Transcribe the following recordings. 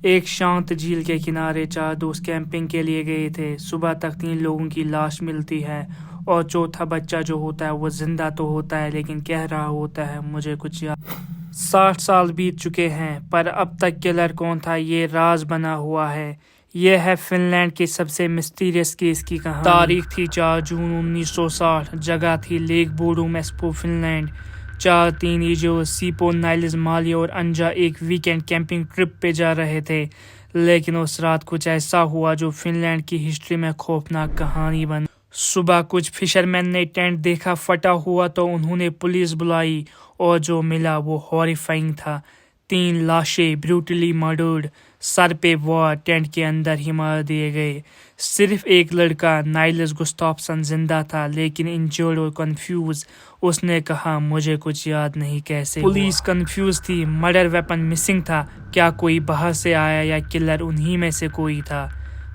ایک شانت جھیل کے کنارے 4 دوست کیمپنگ کے لیے گئے تھے۔ صبح تک 3 لوگوں کی لاش ملتی ہے اور چوتھا بچہ جو ہوتا ہے وہ زندہ تو ہوتا ہے لیکن کہہ رہا ہوتا ہے مجھے کچھ یاد۔ 60 سال بیت چکے ہیں پر اب تک کلر کون تھا یہ راز بنا ہوا ہے۔ یہ ہے فن لینڈ کے سب سے مسٹیریس کیس کی کہانی۔ تاریخ تھی 4 جون 1960۔ جگہ تھی lake Bodom Espoo Finland. 4 teenagers Seppo, Nils, Maila اور انجا ایک ویکینڈ کیمپنگ ٹرپ پہ جا رہے تھے، لیکن اس رات کچھ ایسا ہوا جو فن لینڈ کی ہسٹری میں خوفناک کہانی بن۔ صبح کچھ فشرمین نے ٹینٹ دیکھا پھٹا ہوا تو انہوں نے پولیس بلائی اور جو ملا وہ ہاریفائنگ تھا۔ 3 لاشیں بروٹلی مرڈرڈ، سر پہ وار، ٹینٹ کے اندر ہی مار دیے گئے۔ صرف ایک لڑکا نائلز گسٹافسن زندہ تھا لیکن انجرڈ اور کنفیوز۔ اس نے کہا مجھے کچھ یاد نہیں کیسے ہوا۔ پولیس کنفیوز تھی، مرڈر ویپن مسنگ تھا، کیا کوئی باہر سے آیا یا کلر انہی میں سے کوئی تھا۔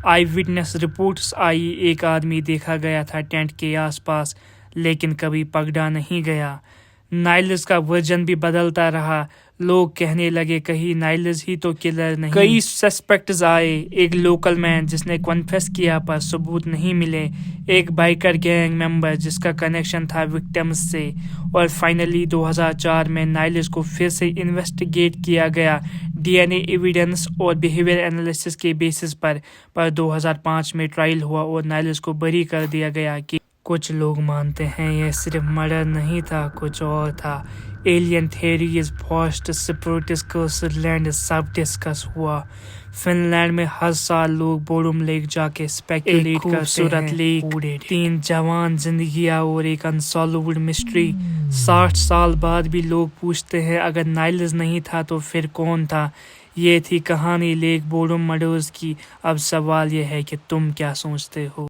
آئی وٹنس رپورٹس آئی، ایک آدمی دیکھا گیا تھا ٹینٹ کے آس پاس لیکن کبھی پکڑا نہیں گیا۔ نائلز کا ورژن بھی بدلتا رہا، لوگ کہنے لگے کہیں نائلز ہی تو کلر نہیں۔ کئی سسپیکٹس آئے، ایک لوکل مین جس نے کنفیس کیا پر ثبوت نہیں ملے، ایک بائیکر گینگ ممبر جس کا کنیکشن تھا وکٹمز سے، اور فائنلی 2004 میں نائلز کو پھر سے انویسٹیگیٹ کیا گیا ڈی این اے ایویڈنس اور بیہیویئر انالیسس کے بیسس پر 2005 میں ٹرائل ہوا اور نائلز کو بری کر دیا گیا۔ کہ کچھ لوگ مانتے ہیں یہ صرف مرڈر نہیں تھا، کچھ اور تھا۔ Alien theories, fast spirits, cursed land سب ڈسکس ہوا۔ فن لینڈ میں ہر سال لوگ بوڈوم لیک جا کے اسپیکولیٹ کرتے ہیں۔ خوبصورت لیک، 3 جوان زندگیاں اور ایک انسالوڈ مسٹری۔ 60 سال بعد بھی لوگ پوچھتے ہیں اگر نائلز نہیں تھا تو پھر کون تھا۔ یہ تھی کہانی لیک بوڈوم مرڈرز کی۔ اب سوال یہ ہے کہ تم کیا سوچتے ہو؟